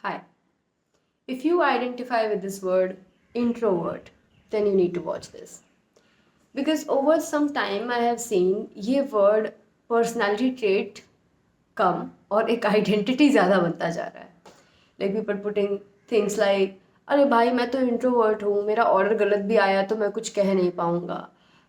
Hi. If you identify with this word introvert, then you need to watch this. Because over some time I have seen ये word personality trait कम और एक identity ज़्यादा बनता जा रहा है. Like people putting things like अरे भाई मैं तो इंट्रोवर्ट हूँ, मेरा ऑर्डर गलत भी आया तो मैं कुछ कह नहीं पाऊँगा,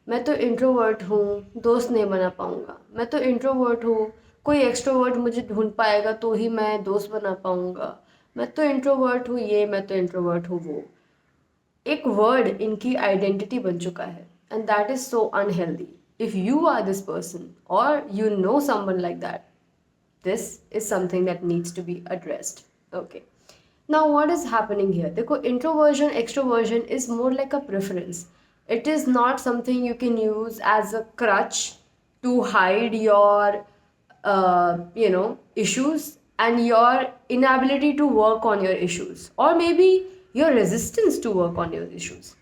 मैं तो इंट्रोवर्ट हूँ, दोस्त नहीं बना पाऊँगा, मैं तो इंट्रोवर्ट हूँ, कोई एक्सट्रोवर्ट मुझे ढूंढ पाएगा तो ही मैं दोस्त बना पाऊँगा, मैं तो इंट्रोवर्ट हूँ ये, मैं तो इंट्रोवर्ट हूँ वो. एक वर्ड इनकी आइडेंटिटी बन चुका है and that is so unhealthy. If you are this person और you know someone like that, this is something that needs to be addressed. Okay, now what is happening here? Dekho, introversion extroversion is more like a preference. It is not something you can use as a crutch to hide your issues and your inability to work on your issues, or maybe your resistance to work on your issues.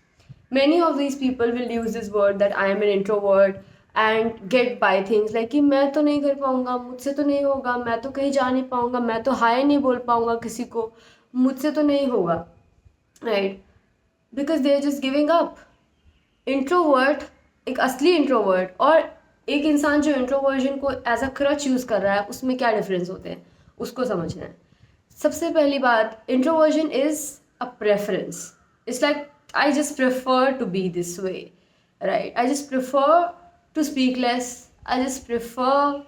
Many of these people will use this word that I am an introvert and get by things like कि मैं तो नहीं कर पाऊँगा, मुझसे तो नहीं होगा, मैं तो कहीं जा नहीं पाऊँगा, मैं तो हाय नहीं बोल पाऊँगा किसी को, मुझसे तो नहीं होगा, right? Because they are just giving up. Introvert, एक असली इंट्रोवर्ट और एक इंसान जो इंट्रोवर्जन को एज अ क्रच यूज़ कर रहा है, उसमें क्या डिफरेंस होते हैं उसको समझना है. सबसे पहली बात, introversion is a preference. It's like I just prefer to be this way, right? I just prefer to speak less. I just prefer,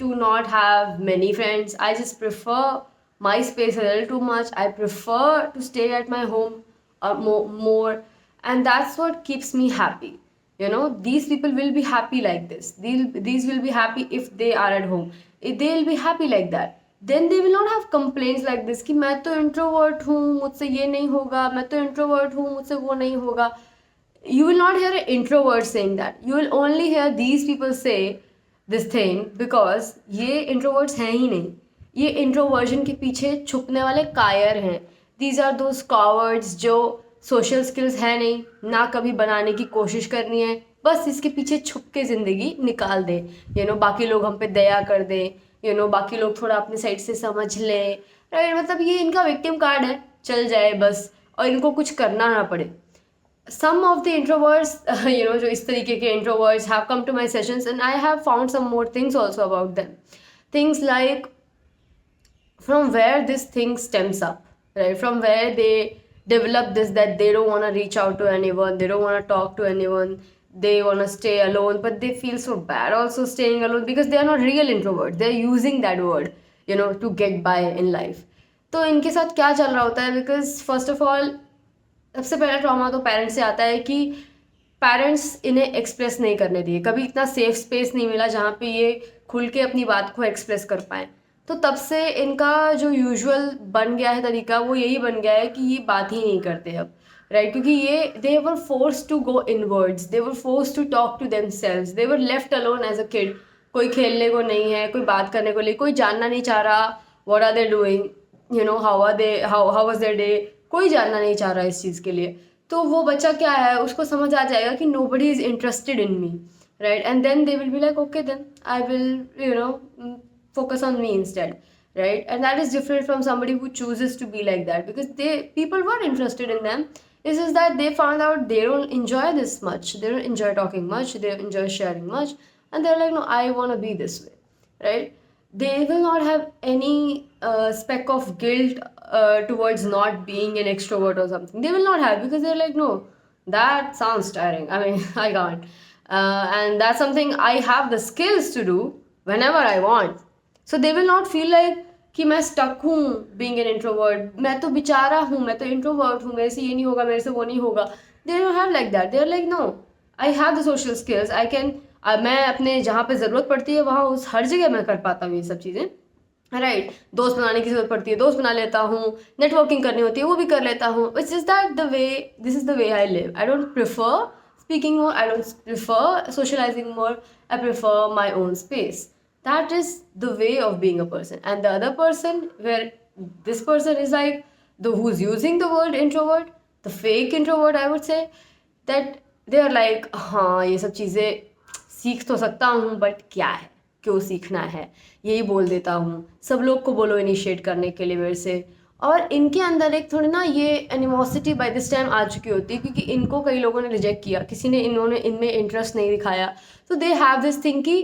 to not have many friends. I just prefer my space a little too much. I prefer to stay at my home more, and that's what keeps me happy. These people will be happy like this. These will be happy if they are at home. If they'll be happy like that, then they will not have complaints like this कि मैं तो introvert हूँ, मुझसे ये नहीं होगा, मैं तो इंट्रोवर्ट हूँ, मुझसे वो नहीं होगा. You will not hear an introvert saying that. You will only hear these people say this thing because ये introverts हैं ही नहीं. ये introversion के पीछे छुपने वाले कायर हैं. These are those cowards जो social skills है नहीं, ना कभी बनाने की कोशिश करनी है, बस इसके पीछे छुप के ज़िंदगी निकाल दे. बाकी लोग हम पे दया कर दें, बाकी लोग थोड़ा अपने साइड से समझ लें, राइट? मतलब ये इनका विक्टिम कार्ड है, चल जाए बस और इनको कुछ करना ना पड़े. Some of the introverts, जो इस तरीके के introverts have come to my sessions and I have found some more things also about them. Things like from where this thing stems up, right? From where they develop this, that they don't want to reach out to anyone, they don't want to talk to anyone, they want to stay alone, but they feel so bad also staying alone because they are not real introverts. They're using that word, to get by in life. तो इनके साथ क्या चल रहा होता है? Because first of all, सबसे पहला ट्रॉमा तो पेरेंट्स से आता है कि पेरेंट्स इन्हें एक्सप्रेस नहीं करने दिए, कभी इतना सेफ स्पेस नहीं मिला जहाँ पे ये खुल के अपनी बात को एक्सप्रेस कर पाएँ. तो तब से इनका जो यूजुअल बन गया है तरीका, वो यही बन गया है कि ये बात ही नहीं करते अब, राइट? क्योंकि ये they were force to go inwards, they were force to talk to themselves, they were left alone as a kid. कोई खेलने को नहीं है, कोई बात करने को नहीं, कोई जानना नहीं चाह रहा what are they doing, how are they, how was their day, कोई जानना नहीं चाह रहा इस चीज़ के लिए. तो वो बच्चा क्या है, उसको समझ आ जाएगा कि nobody is interested in me, right? And then they will be like, okay, then I will, focus on me instead, right? And that is different from somebody who chooses to be like that, because people were interested in them. It's just that they found out they don't enjoy this much, they don't enjoy talking much, they don't enjoy sharing much, and they're like, no, I want to be this way, right? They will not have any speck of guilt towards not being an extrovert or something. They will not have, because they're like, no, that sounds tiring, I mean, I can't. And that's something I have the skills to do whenever I want. So they will not feel like कि मैं stuck हूँ being an introvert, मैं तो बेचारा हूँ, मैं तो introvert हूँ, मेरे से ये नहीं होगा, मेरे से वो नहीं होगा. They don't have like that. They are like, no, I have the social skills, I can, मैं अपने जहाँ पे ज़रूरत पड़ती है वहाँ उस हर जगह मैं कर पाता हूँ ये सब चीज़ें, राइट? दोस्त बनाने की जरूरत पड़ती है, दोस्त बना लेता हूँ, नेटवर्किंग करनी होती है, वो भी कर लेता हूँ. It's just that the way, this is the way I live. I don't prefer speaking more, I don't prefer socializing more, I prefer my own space. That is the way of being a person. And the other person, where this person is like the who's using the word introvert, the fake introvert, I would say, that they are like, हाँ ये सब चीज़ें सीख तो सकता हूँ, but क्या है, क्यों सीखना है, यही बोल देता हूँ। सब लोग को बोलो इनिशिएट करने के लिए मेरे से। और इनके अंदर एक थोड़ी ना ये एनिमोसिटी बाय दिस टाइम आ चुकी होती है, क्योंकि इनको कई लोगों ने रिजेक्ट किया, किसी ने इन्होंने इनमें इंटरेस्ट नहीं दिखाया, तो दे हैव दिस थिंग कि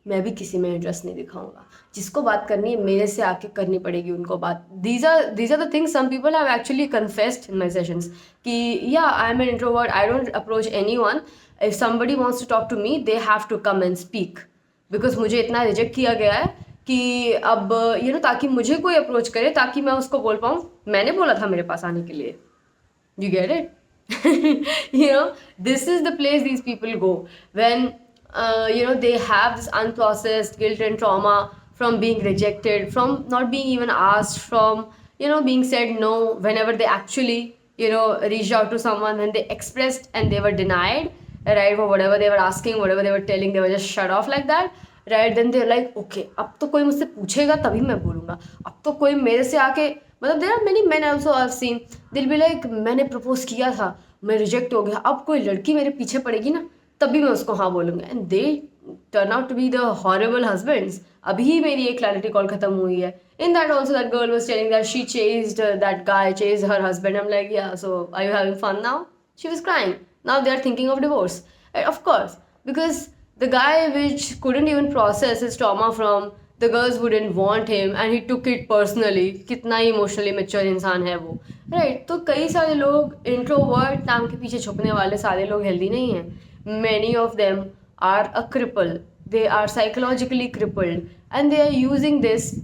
मैं भी किसी में इंटरेस्ट नहीं दिखाऊंगा, जिसको बात करनी है मेरे से आके करनी पड़ेगी उनको बात। These are the things some people have actually confessed in my sessions कि या I am an introvert, I don't approach anyone, if somebody wants to talk to me they have to come and speak, because मुझे इतना reject किया गया है कि अब ताकि मुझे कोई अप्रोच करे, ताकि मैं उसको बोल पाऊँ मैंने बोला था मेरे पास आने के लिए। You get it? This is the place these people go when they have this unprocessed guilt and trauma from being rejected, from not being even asked, from being said no whenever they actually reached out to someone, and they expressed and they were denied, right, for whatever they were asking, whatever they were telling, they were just shut off like that, right? Then they're like, okay, अब तो कोई मुझसे पूछेगा तभी मैं बोलूँगा, अब तो कोई मेरे से आके, मतलब there are many man also I have seen, they'll be like मैंने प्रपोज किया था, मैं रिजेक्ट हो गया, अब कोई लड़की मेरे पीछे पड़ेगी ना तभी मैं उसको हाँ बोलूँगा, and they turn out to be the horrible husbands. अभी मेरी एक क्लैरिटी कॉल खत्म हुई है, in that also that girl was telling that she chased that guy, chased her husband. I am like yeah, so are you having fun now? She was crying, now they are thinking of divorce, of course, because the guy which couldn't even process his trauma from the girls who didn't want him and he took it personally, कितना ही emotionally mature इंसान है वो, right? तो कई सारे लोग introvert नाम के पीछे छुपने वाले सारे लोग हेल्दी नहीं हैं। Many of them are a cripple, they are psychologically crippled and they are using this.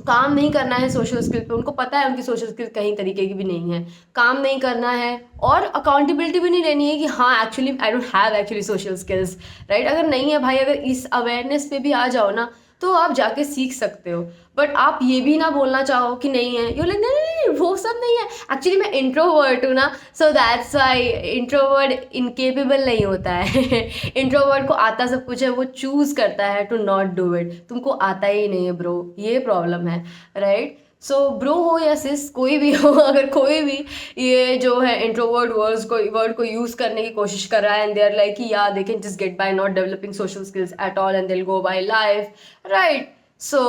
काम नहीं करना है सोशल स्किल पे, उनको पता है उनकी सोशल स्किल कहीं तरीके की भी नहीं है, काम नहीं करना है और अकाउंटेबिलिटी भी नहीं लेनी है कि हाँ actually I don't have actually social skills, right? अगर नहीं है भाई, अगर इस अवेयरनेस पे भी आ जाओ ना तो आप जाके सीख सकते हो, बट आप ये भी ना बोलना चाहो कि नहीं है, यू लाइक नहीं नहीं नहीं वो सब नहीं है, एक्चुअली मैं इंट्रोवर्ट हूँ ना, so that's why. Introvert incapable नहीं होता है इंट्रोवर्ट को आता सब कुछ है, वो चूज करता है टू नॉट डू इट, तुमको आता ही नहीं है ब्रो, ये प्रॉब्लम है, राइट? सो ब्रो हो या सिस कोई भी हो, अगर कोई भी ये जो है इंट्रोवर्ट वर्ड को यूज़ करने की कोशिश कर रहा है and they are like yeah they can just get by not developing social skills at all and they will go by life, right? So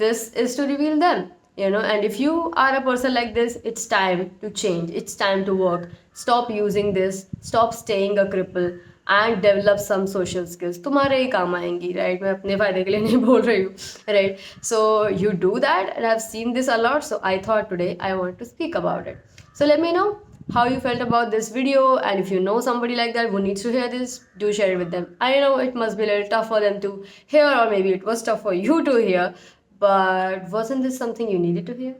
this is to reveal them, and if you are a person like this, it's time to change, it's time to work, stop using this, stop staying a cripple and develop some social skills, तुम्हारे ही काम आएंगी, right? मैं अपने फायदे के लिए नहीं बोल रही हूँ, right? So you do that and I've seen this a lot, so I thought today I want to speak about it. So let me know how you felt about this video, and if you know somebody like that who needs to hear this, do share it with them. I know it must be a little tough for them to hear, or maybe it was tough for you to hear, but wasn't this something you needed to hear?